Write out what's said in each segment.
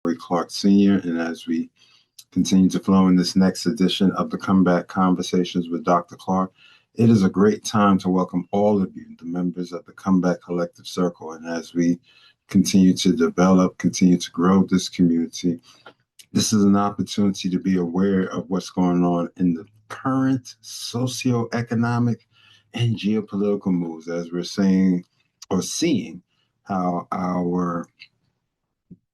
Gregory Clarke Sr. And as we continue to flow in this next edition of the Comeback Conversations with Dr. Clarke, it is a great time to welcome all of you, the members of the Comeback Collective Circle. And as we continue to develop, continue to grow this community, this is an opportunity to be aware of what's going on in the current socioeconomic and geopolitical moves, as we're saying or seeing how our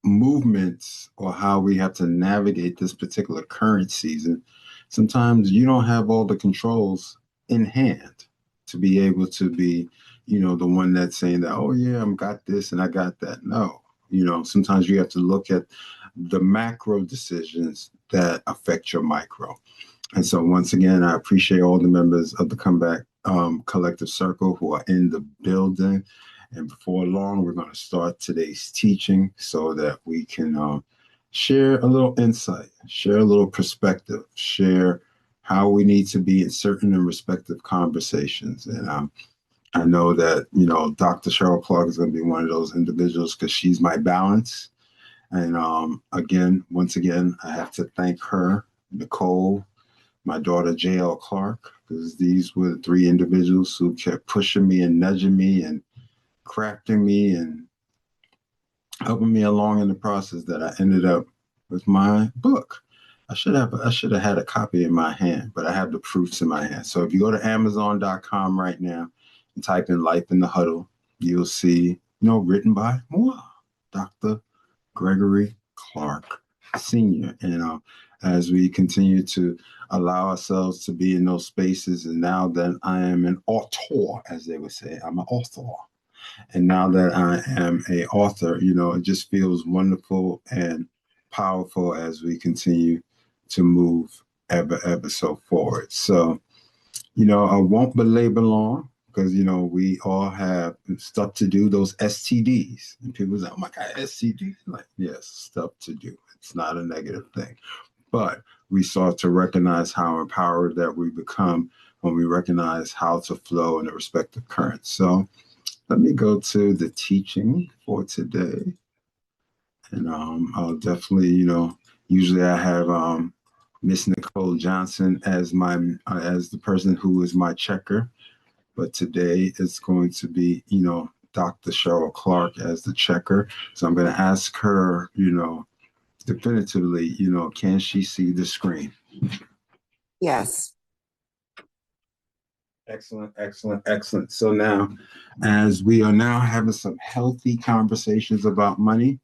movements or how we have to navigate this particular current season. Sometimes you don't have all the controls in hand to be able to be, the one that's saying that, oh yeah, I've got this and I got that. No, sometimes you have to look at the macro decisions that affect your micro. And so once again, I appreciate all the members of the Comeback Collective Circle who are in the building. And before long, we're going to start today's teaching so that we can share a little insight, share a little perspective, share how we need to be in certain and respective conversations. And I know that, Dr. Cheryl Clarke is going to be one of those individuals because she's my balance. And once again, I have to thank her, Nicole, my daughter, JL Clarke, because these were the three individuals who kept pushing me and nudging me and crafting me and helping me along in the process that I ended up with my book. I should have had a copy in my hand, but I have the proofs in my hand. So if you go to Amazon.com right now and type in Life in the Huddle, you'll see, written by Dr. Gregory Clarke Sr. And as we continue to allow ourselves to be in those spaces, and now that I am an author, as they would say, I'm an author. And now that I am an author, it just feels wonderful and powerful as we continue to move ever so forward. So, I won't belabor long because, we all have stuff to do, those STDs. And people say, oh my God, STDs? Like, yes, stuff to do. It's not a negative thing. But we start to recognize how empowered that we become when we recognize how to flow in the respective currents. So, let me go to the teaching for today. And I'll definitely, usually I have Miss Nicole Johnson as the person who is my checker. But today it's going to be, Dr. Cheryl Clarke as the checker. So I'm going to ask her, definitively, can she see the screen? Yes. Excellent. So now, as we are now having some healthy conversations about money,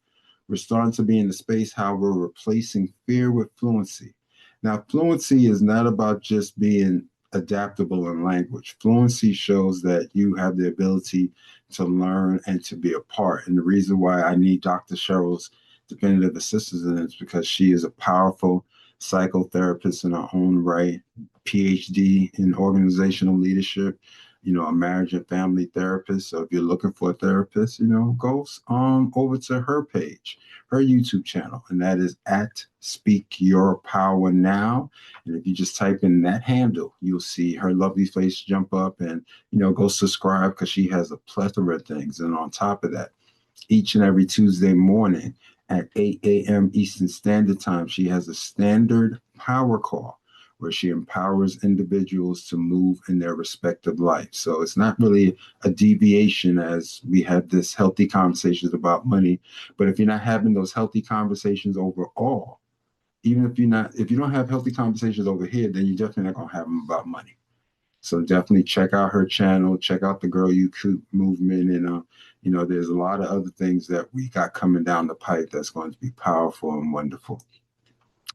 we're starting to be in the space how we're replacing fear with fluency. Now, fluency is not about just being adaptable in language. Fluency shows that you have the ability to learn and to be a part. And the reason why I need Dr. Cheryl's definitive assistance in it is because she is a powerful psychotherapist in her own right, PhD in organizational leadership, a marriage and family therapist. So if you're looking for a therapist, go over to her page, her YouTube channel, and that is at Speak Your Power Now. And if you just type in that handle, you'll see her lovely face jump up and, go subscribe because she has a plethora of things. And on top of that, each and every Tuesday morning at 8 a.m. Eastern Standard Time, she has a standard power call where she empowers individuals to move in their respective life. So it's not really a deviation as we have this healthy conversations about money. But if you're not having those healthy conversations overall, even if you don't have healthy conversations over here, then you're definitely not going to have them about money. So definitely check out her channel, check out the Girl You Could movement. And, there's a lot of other things that we got coming down the pipe that's going to be powerful and wonderful.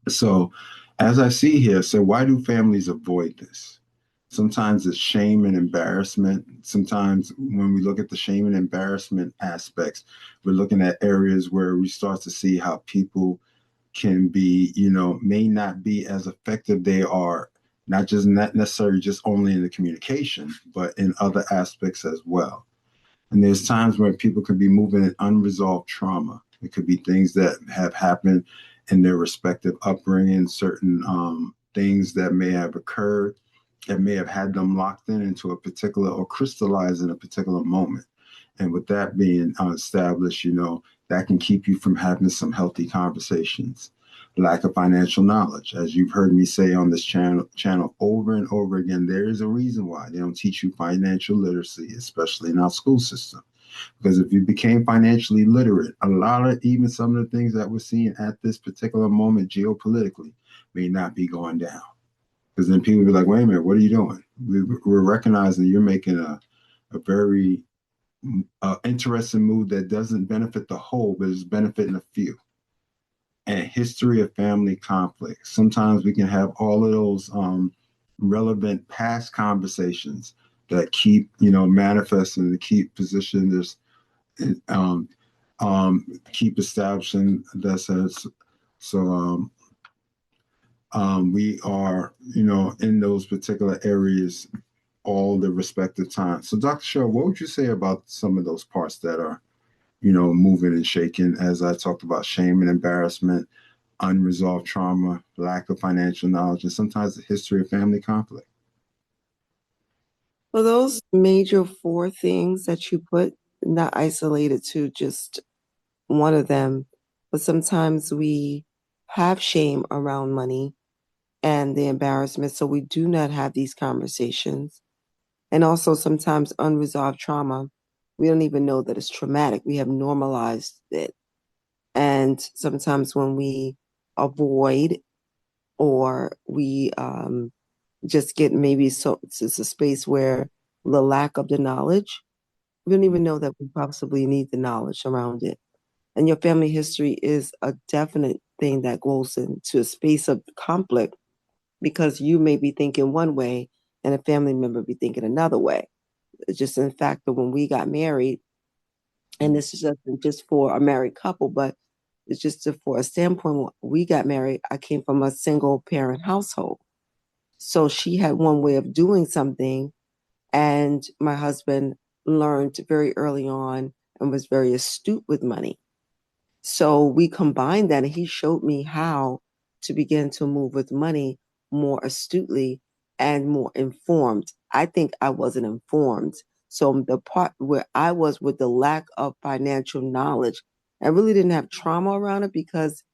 So as I see here, so why do families avoid this? Sometimes it's shame and embarrassment. Sometimes when we look at the shame and embarrassment aspects, we're looking at areas where we start to see how people can be, may not be as effective. They are not necessarily just only in the communication, but in other aspects as well. And there's times where people could be moving in unresolved trauma. It could be things that have happened in their respective upbringing, certain things that may have occurred that may have had them locked into a particular or crystallized in a particular moment. And with that being established, that can keep you from having some healthy conversations. Lack of financial knowledge, as you've heard me say on this channel over and over again, there is a reason why they don't teach you financial literacy, especially in our school system. Because if you became financially literate, a lot of even some of the things that we're seeing at this particular moment geopolitically may not be going down. Because then people be like, wait a minute, what are you doing? We're recognizing you're making a very interesting move that doesn't benefit the whole, but is benefiting a few. And history of family conflict. Sometimes we can have all of those relevant past conversations that keep, manifesting, to keep positioning this, um, keep establishing that says, so we are, in those particular areas all the respective times. So Dr. Cheryl, what would you say about some of those parts that are, moving and shaking, as I talked about shame and embarrassment, unresolved trauma, lack of financial knowledge, and sometimes the history of family conflict? Well, those major four things that you put, not isolated to just one of them, but sometimes we have shame around money and the embarrassment, so we do not have these conversations. And also sometimes unresolved trauma, we don't even know that it's traumatic. We have normalized it. And sometimes when we avoid or we just get maybe so it's a space where the lack of the knowledge, we don't even know that we possibly need the knowledge around it. And your family history is a definite thing that goes into a space of conflict because you may be thinking one way and a family member be thinking another way. It's just in fact that when we got married, and this is just for a married couple, but it's just for a standpoint when we got married, I came from a single parent household. So she had one way of doing something, and my husband learned very early on and was very astute with money. So we combined that, and he showed me how to begin to move with money more astutely and more informed. I think I wasn't informed. So the part where I was with the lack of financial knowledge, I really didn't have trauma around it because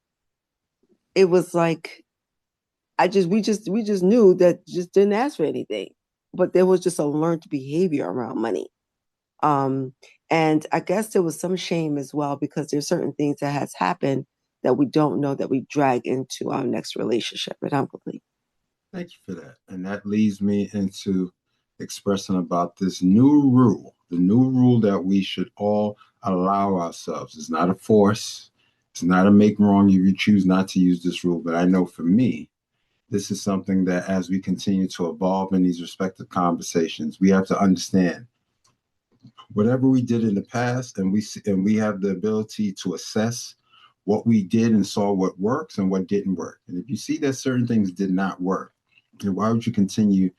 it was like we just knew that just didn't ask for anything. But there was just a learned behavior around money. Um, and I guess there was some shame as well because there's certain things that has happened that we don't know that we drag into our next relationship. And I'm complete. Thank you for that. And that leads me into expressing about this new rule, the new rule that we should all allow ourselves. It's not a force. It's not a make wrong if you choose not to use this rule. But I know for me, this is something that as we continue to evolve in these respective conversations, we have to understand whatever we did in the past, and we have the ability to assess what we did and saw what works and what didn't work. And if you see that certain things did not work, then why would you continue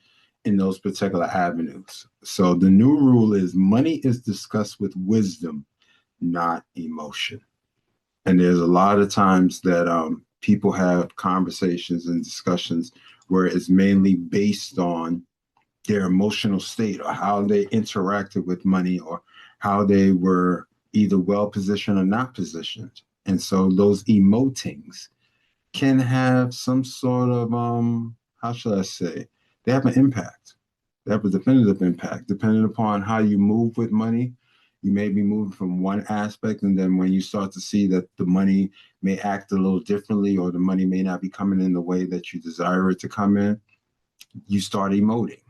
in those particular avenues? So the new rule is money is discussed with wisdom, not emotion. And there's a lot of times that people have conversations and discussions where it's mainly based on their emotional state or how they interacted with money or how they were either well positioned or not positioned. And so those emotings can have some sort of how should I say, they have an impact. They have a definitive impact depending upon how you move with money. You may be moving from one aspect, and then when you start to see that the money may act a little differently or the money may not be coming in the way that you desire it to come in, you start emoting.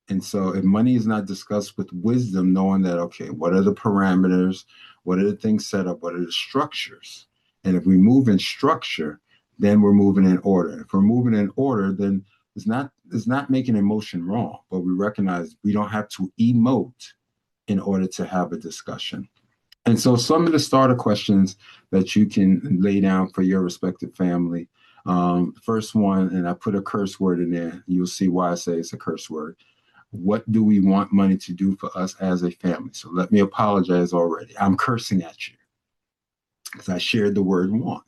And so if money is not discussed with wisdom, knowing that, okay, what are the parameters? What are the things set up? What are the structures? And if we move in structure, then we're moving in order. If we're moving in order, then it's not making emotion wrong, but we recognize we don't have to emote in order to have a discussion. And so some of the starter questions that you can lay down for your respective family. First one, and I put a curse word in there. You'll see why I say it's a curse word. What do we want money to do for us as a family? So let me apologize already. I'm cursing at you because I shared the word want.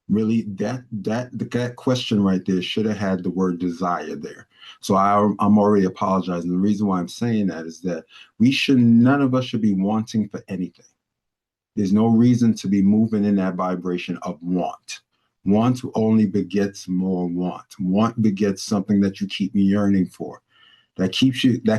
really that question right there should have had the word desire there. So I'm already apologizing. The reason why I'm saying that is that none of us should be wanting for anything. There's no reason to be moving in that vibration of want. Want only begets more want. Want begets something that you keep yearning for, that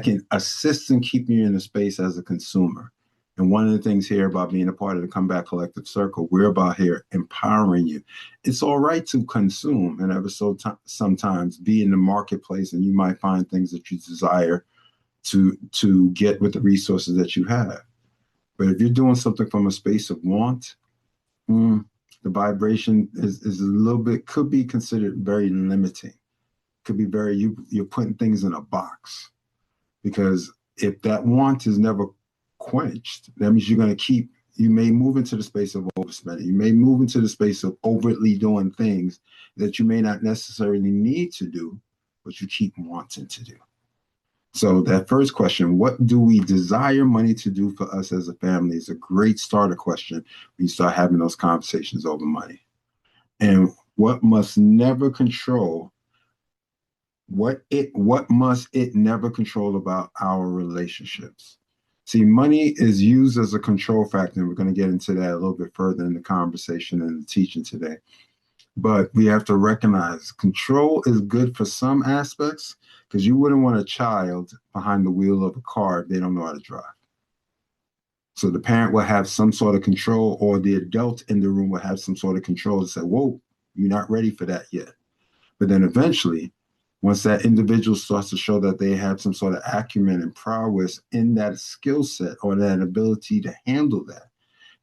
can assist in keeping you in a space as a consumer. And one of the things here about being a part of the Comeback Collective Circle, we're about here empowering you. It's all right to consume and ever sometimes be in the marketplace, and you might find things that you desire to get with the resources that you have. But if you're doing something from a space of want, the vibration is a little bit, could be considered very limiting. Could be you're putting things in a box. Because if that want is never quenched, that means you may move into the space of overspending. You may move into the space of overtly doing things that you may not necessarily need to do, but you keep wanting to do. So that first question, what do we desire money to do for us as a family, is a great starter question when you start having those conversations over money. And what must never control, what must it never control about our relationships? See, money is used as a control factor, and we're going to get into that a little bit further in the conversation and the teaching today. But we have to recognize control is good for some aspects, because you wouldn't want a child behind the wheel of a car if they don't know how to drive. So the parent will have some sort of control, or the adult in the room will have some sort of control to say, whoa, you're not ready for that yet. But then eventually, once that individual starts to show that they have some sort of acumen and prowess in that skill set or that ability to handle that,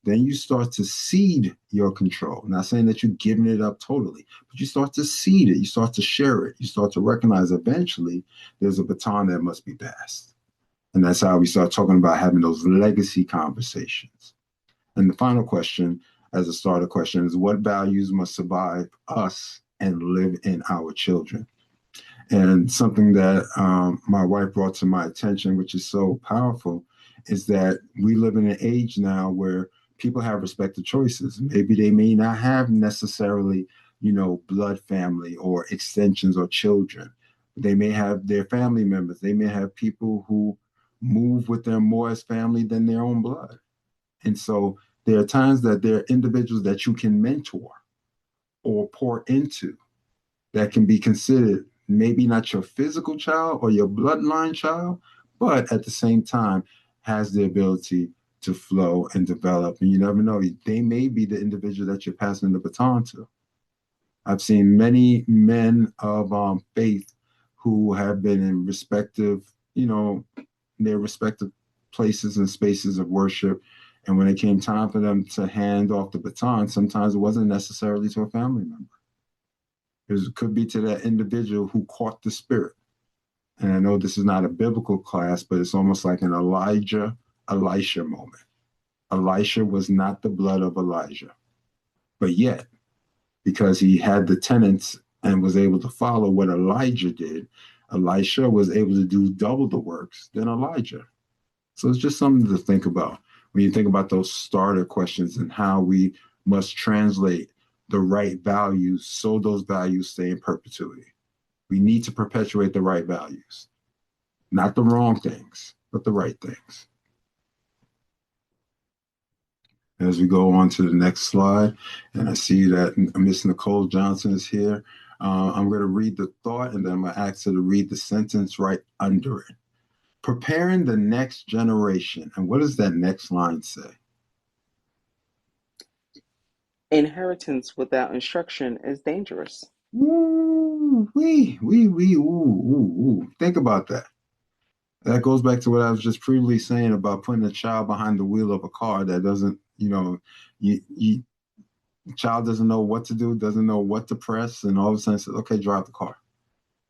then you start to cede your control. Not saying that you're giving it up totally, but you start to cede it. You start to share it. You start to recognize eventually there's a baton that must be passed. And that's how we start talking about having those legacy conversations. And the final question, as a starter question, is what values must survive us and live in our children? And something that my wife brought to my attention, which is so powerful, is that we live in an age now where people have respected choices. Maybe they may not have necessarily, blood family or extensions or children. They may have their family members. They may have people who move with them more as family than their own blood. And so there are times that there are individuals that you can mentor or pour into that can be considered maybe not your physical child or your bloodline child, but at the same time has the ability to flow and develop. And you never know, they may be the individual that you're passing the baton to. I've seen many men of faith who have been in their respective places and spaces of worship. And when it came time for them to hand off the baton, sometimes it wasn't necessarily to a family member. It could be to that individual who caught the spirit. And I know this is not a biblical class, but it's almost like an Elisha moment. Elisha was not the blood of Elijah, but yet, because he had the tenets and was able to follow what Elijah did, Elisha was able to do double the works than Elijah. So it's just something to think about when you think about those starter questions and how we must translate the right values so those values stay in perpetuity. We need to perpetuate the right values, not the wrong things, but the right things. As we go on to the next slide, and I see that Miss Nicole Johnson is here. I'm going to read the thought, and then I'm going to ask her to read the sentence right under it. Preparing the next generation. And what does that next line say? Inheritance without instruction is dangerous. Ooh, ooh. Think about that. That goes back to what I was just previously saying about putting a child behind the wheel of a car that doesn't, the child doesn't know what to do, doesn't know what to press, and all of a sudden says, okay, drive the car.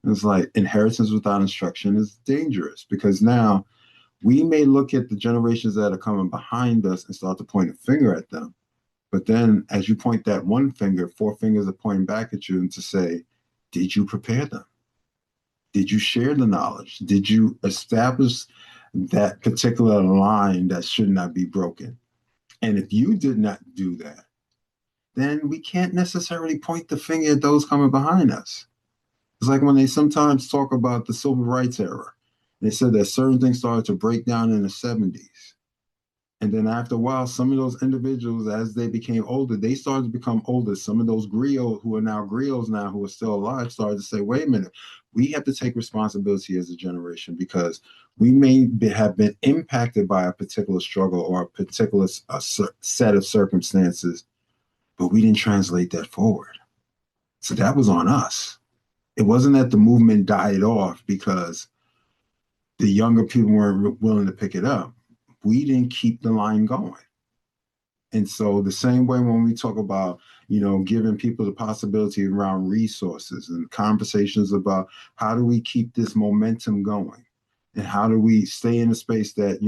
And it's like inheritance without instruction is dangerous, because now we may look at the generations that are coming behind us and start to point a finger at them. But then as you point that one finger, four fingers are pointing back at you, and to say, did you prepare them? Did you share the knowledge? Did you establish that particular line that should not be broken? And if you did not do that, then we can't necessarily point the finger at those coming behind us. It's like when they sometimes talk about the civil rights era. They said that certain things started to break down in the 70s. And then after a while, some of those individuals, as they became older, they started to become older. Some of those griots who are now griots now, who are still alive, started to say, wait a minute, we have to take responsibility as a generation because we have been impacted by a particular struggle or a particular set of circumstances, but we didn't translate that forward. So that was on us. It wasn't that the movement died off because the younger people weren't willing to pick it up. We didn't keep the line going. And so the same way when we talk about, giving people the possibility around resources and conversations about how do we keep this momentum going and how do we stay in a space that,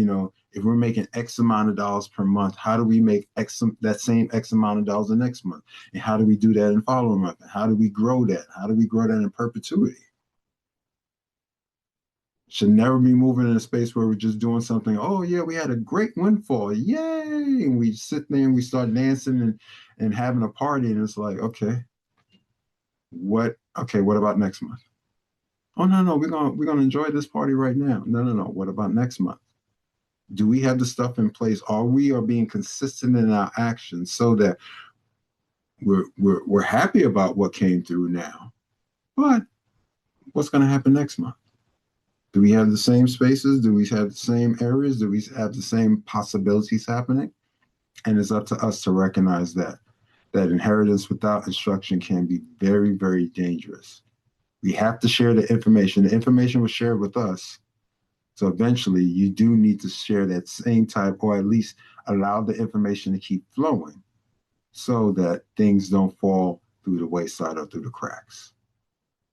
if we're making X amount of dollars per month, how do we make that same X amount of dollars the next month? And how do we do that in the following month? And how do we grow that? How do we grow that in perpetuity? Should never be moving in a space where we're just doing something. Oh yeah, we had a great windfall, yay! And we sit there and we start dancing and having a party, and it's like, okay, what? Okay, what about next month? Oh no, we're gonna enjoy this party right now. No. What about next month? Do we have the stuff in place? Are we being consistent in our actions so that we're happy about what came through now, but what's going to happen next month? Do we have the same spaces? Do we have the same areas? Do we have the same possibilities happening? And it's up to us to recognize that inheritance without instruction can be very, very dangerous. We have to share the information. The information was shared with us. So eventually you do need to share that same type, or at least allow the information to keep flowing so that things don't fall through the wayside or through the cracks.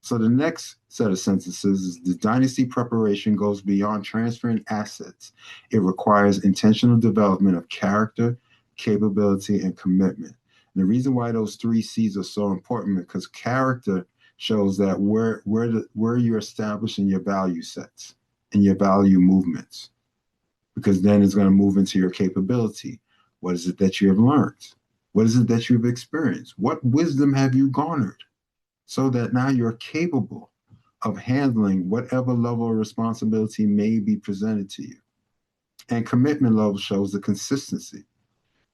So the next set of sentences is the dynasty preparation goes beyond transferring assets. It requires intentional development of character, capability, and commitment. And the reason why those three C's are so important because character shows that where you're establishing your value sets and your value movements, because then it's going to move into your capability. What is it that you have learned? What is it that you've experienced? What wisdom have you garnered? So that now you're capable of handling whatever level of responsibility may be presented to you. And commitment level shows the consistency.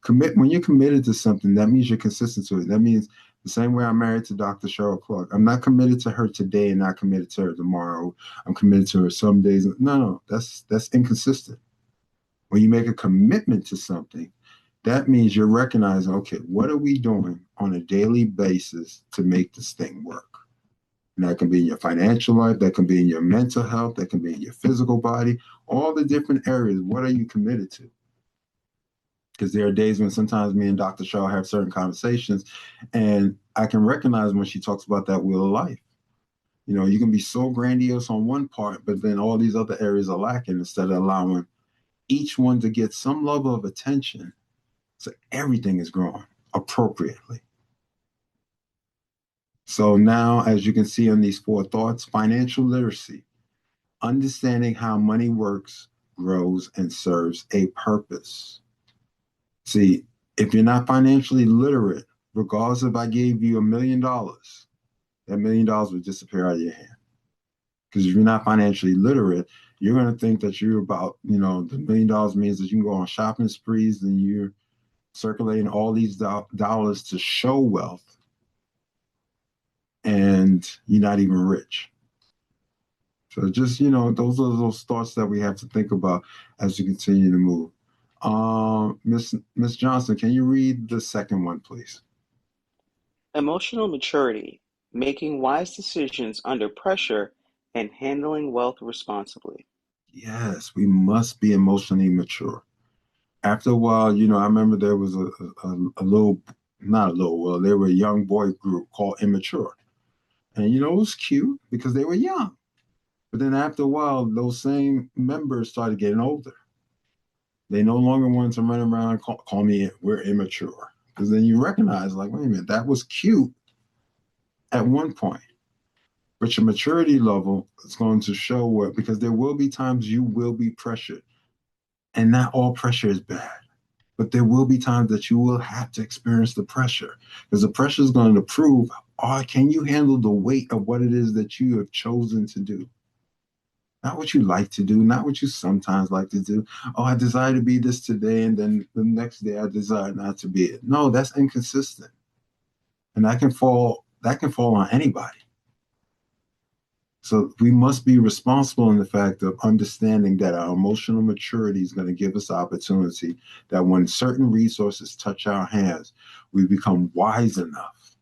When you're committed to something, that means you're consistent to it. That means the same way I'm married to Dr. Cheryl Clarke. I'm not committed to her today and not committed to her tomorrow. I'm committed to her some days. No, that's inconsistent. When you make a commitment to something, that means you're recognizing, okay, what are we doing on a daily basis to make this thing work? And that can be in your financial life, that can be in your mental health, that can be in your physical body, all the different areas. What are you committed to? Because there are days when sometimes me and Dr. Shaw have certain conversations, and I can recognize when she talks about that wheel of life. You can be so grandiose on one part, but then all these other areas are lacking instead of allowing each one to get some level of attention. So everything is growing appropriately. So now, as you can see on these four thoughts, financial literacy, understanding how money works, grows, and serves a purpose. See, if you're not financially literate, regardless if I gave you $1 million, that $1 million would disappear out of your hand. Because if you're not financially literate, you're going to think that you're about, the $1 million means that you can go on shopping sprees and you're circulating all these dollars to show wealth, and you're not even rich. So just, those are those thoughts that we have to think about as we continue to move. Miss Johnson, can you read the second one, please? Emotional maturity, making wise decisions under pressure and handling wealth responsibly. Yes, we must be emotionally mature. After a while, I remember there was a little, not a little, well, there were a young boy group called Immature. And, it was cute because they were young. But then after a while, those same members started getting older. They no longer wanted to run around and call me, we're immature. Because then you recognize, like, wait a minute, that was cute at one point. But your maturity level is going to show because there will be times you will be pressured. And not all pressure is bad. But there will be times that you will have to experience the pressure, because the pressure is going to prove, can you handle the weight of what it is that you have chosen to do? Not what you like to do, not what you sometimes like to do. Oh, I desire to be this today, and then the next day I desire not to be it. No, that's inconsistent. And that can fall on anybody. So we must be responsible in the fact of understanding that our emotional maturity is going to give us opportunity that when certain resources touch our hands, we become wise enough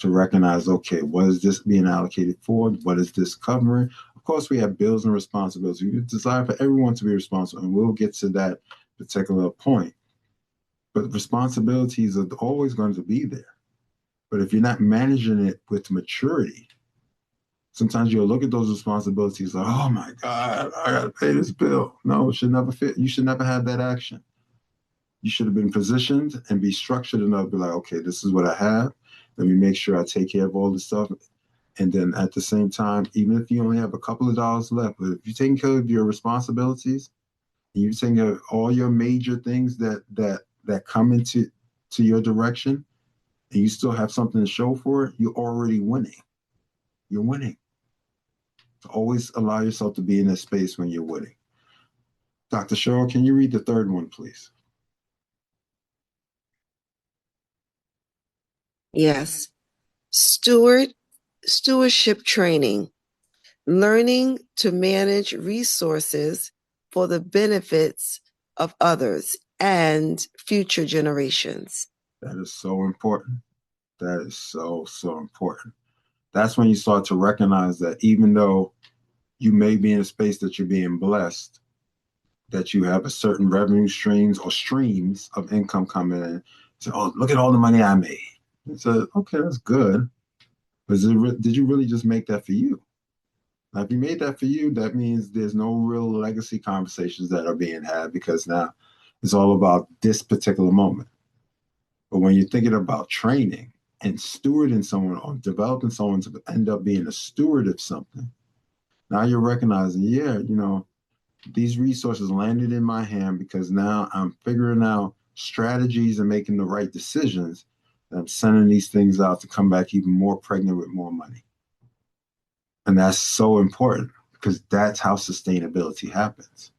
to recognize, okay, what is this being allocated for? What is this covering? Of course, we have bills and responsibilities. We desire for everyone to be responsible, and we'll get to that particular point. But responsibilities are always going to be there. But if you're not managing it with maturity, sometimes you'll look at those responsibilities like, oh my God, I got to pay this bill. No, it should never fit. You should never have that action. You should have been positioned and be structured enough to be like, okay, this is what I have. Let me make sure I take care of all this stuff. And then at the same time, even if you only have a couple of dollars left, but if you're taking care of your responsibilities, and you're taking care of all your major things that come into your direction, and you still have something to show for it, you're already winning. You're winning. So always allow yourself to be in that space when you're winning. Dr. Cheryl, can you read the third one, please? Yes. Stewardship training, learning to manage resources for the benefits of others and future generations. That is so important. That is so, so important. That's when you start to recognize that even though you may be in a space that you're being blessed, that you have a certain revenue streams or streams of income coming in. So, oh, look at all the money I made. So, okay, that's good. But did you really just make that for you? Now, if you made that for you, that means there's no real legacy conversations that are being had, because now it's all about this particular moment. But when you're thinking about training and stewarding someone or developing someone to end up being a steward of something, now you're recognizing, yeah, these resources landed in my hand because now I'm figuring out strategies and making the right decisions. And I'm sending these things out to come back even more pregnant with more money. And that's so important, because that's how sustainability happens.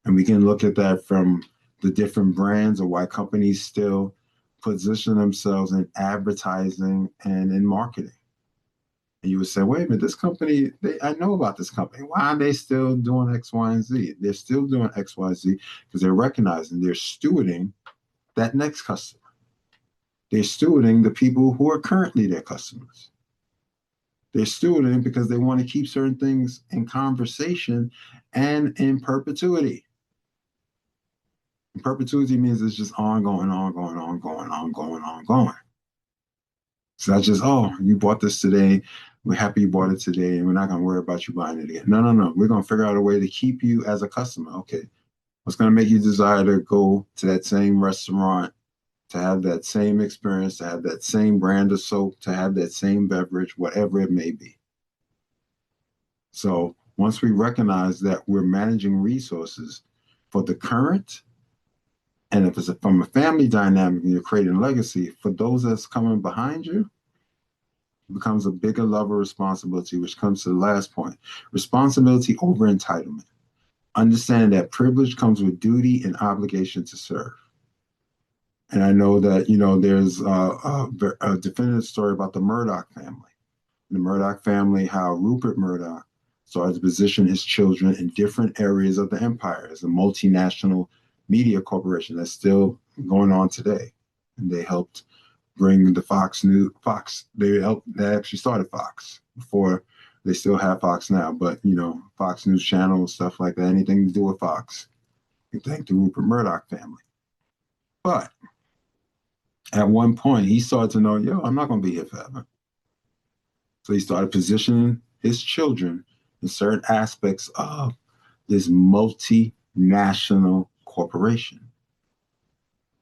And we can look at that from the different brands or why companies still position themselves in advertising and in marketing. And you would say, wait a minute, this company, I know about this company. Why are they still doing X, Y, and Z? They're still doing X, Y, Z because they're recognizing they're stewarding that next customer. They're stewarding the people who are currently their customers. They're stewarding because they want to keep certain things in conversation and in perpetuity. And perpetuity means it's just ongoing, ongoing, ongoing, ongoing, ongoing. So that's just, oh, you bought this today. We're happy you bought it today, and we're not going to worry about you buying it again. No, no, no. We're going to figure out a way to keep you as a customer. Okay. What's going to make you desire to go to that same restaurant, to have that same experience, to have that same brand of soap, to have that same beverage, whatever it may be. So once we recognize that we're managing resources for the current, and if it's from a family dynamic and you're creating legacy, for those that's coming behind you, it becomes a bigger level of responsibility, which comes to the last point. Responsibility over entitlement. Understanding that privilege comes with duty and obligation to serve. And I know that, there's a definitive story about the Murdoch family. The Murdoch family, how Rupert Murdoch started to position his children in different areas of the empire as a multinational media corporation that's still going on today. And they helped bring the Fox. They actually started Fox before they still have Fox now, but Fox News Channel, stuff like that, anything to do with Fox. You thank the Rupert Murdoch family. But at one point, he started to know, I'm not going to be here forever. So he started positioning his children in certain aspects of this multinational corporation.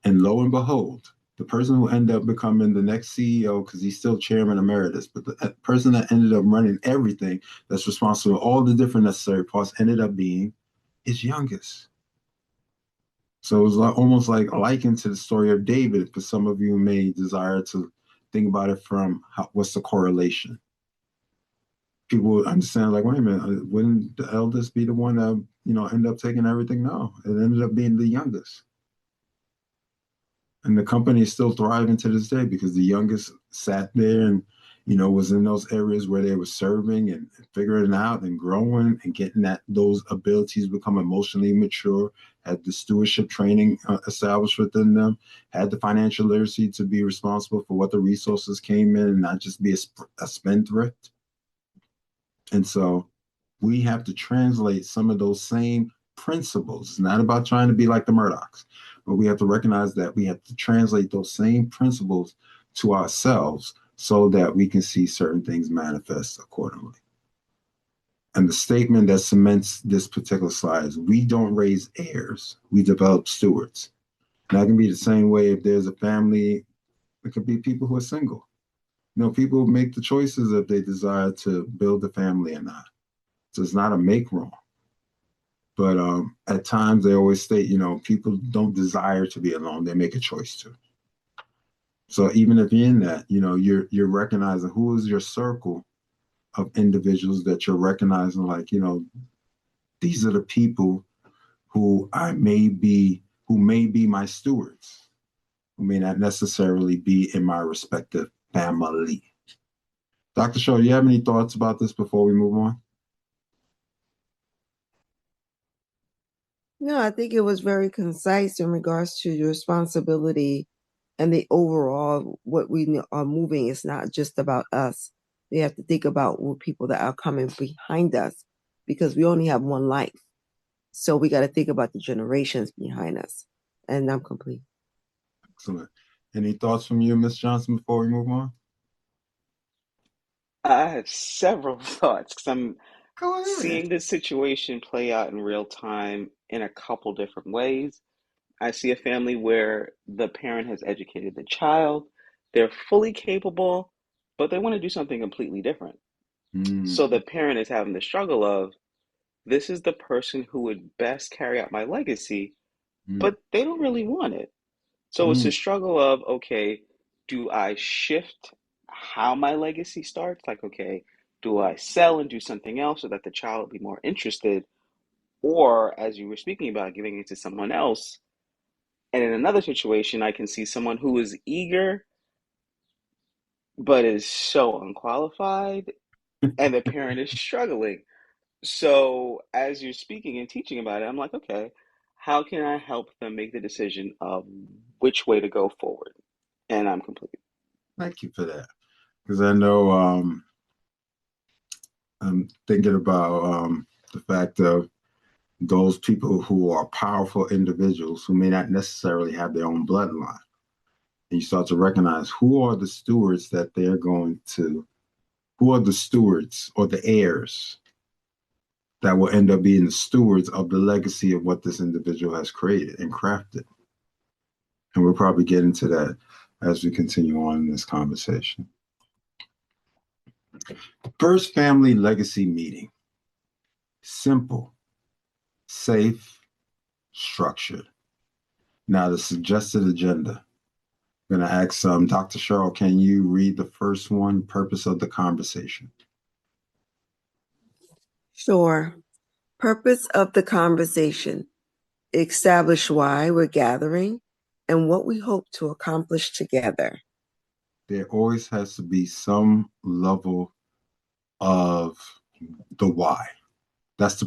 And lo and behold, the person who ended up becoming the next CEO, because he's still chairman emeritus, but the person that ended up running everything that's responsible for all the different necessary parts ended up being his youngest. So it was like, almost like likened to the story of David. For some of you may desire to think about it from what's the correlation. People would understand, like, wait a minute, wouldn't the eldest be the one that, end up taking everything? No, it ended up being the youngest. And the company is still thriving to this day because the youngest sat there and, was in those areas where they were serving and figuring it out and growing and getting those abilities become emotionally mature, had the stewardship training established within them, had the financial literacy to be responsible for what the resources came in and not just be a spendthrift. And so we have to translate some of those same principles. It's not about trying to be like the Murdochs, but we have to recognize that we have to translate those same principles to ourselves so that we can see certain things manifest accordingly. And the statement that cements this particular slide is we don't raise heirs, we develop stewards. And that can be the same way if there's a family, it could be people who are single. People make the choices if they desire to build a family or not. So it's not a make wrong. But at times they always state, people don't desire to be alone. They make a choice to. So even if you're in that, you're recognizing who is your circle of individuals that you're recognizing, like, these are the people who may be my stewards, who may not necessarily be in my respective family. Dr. Shaw, do you have any thoughts about this before we move on? No, I think it was very concise in regards to your responsibility and the overall what we are moving. It's not just about us. We have to think about what people that are coming behind us because we only have one life. So we got to think about the generations behind us. And I'm complete. Excellent. Any thoughts from you, Ms. Johnson, before we move on? I have several thoughts because I'm Go ahead. seeing this situation play out in real time in a couple different ways. I see a family where the parent has educated the child, they're fully capable, but they want to do something completely different. So the Mm, parent is having the struggle of this is the person who would best carry out my legacy, mm, but they don't really want it. So it's a mm, struggle of, okay, do I shift how my legacy starts? Like, okay, do I sell and do something else so that the child will be more interested? Or, as you were speaking about, giving it to someone else. And in another situation, I can see someone who is eager but is so unqualified, and the parent is struggling. So, as you're speaking and teaching about it, I'm like, okay, how can I help them make the decision of which way to go forward? And I'm complete. thank you for that. Because I know I'm thinking about the fact of those people who are powerful individuals who may not necessarily have their own bloodline. And you start to recognize who are the stewards that they're going to, who are the stewards or the heirs that will end up being the stewards of the legacy of what this individual has created and crafted. And we'll probably get into that as we continue on in this conversation. First family legacy meeting. Simple, safe, structured. Now, the suggested agenda. I'm going to ask Dr. Cheryl, can you read the first one, purpose of the conversation? Sure. Purpose of the conversation. Establish why we're gathering and what we hope to accomplish together. There always has to be some level of the why. That's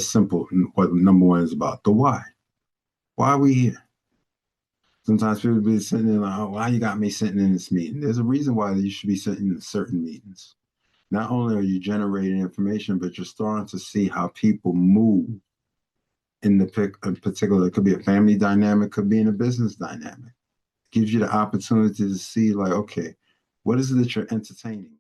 simple. What number one is about the why. Why are we here? Sometimes people be sitting there like, oh, why you got me sitting in this meeting? There's a reason why you should be sitting in certain meetings. Not only are you generating information, but you're starting to see how people move in in particular. It could be a family dynamic, could be in a business dynamic. It gives you the opportunity to see, like, okay, what is it that you're entertaining?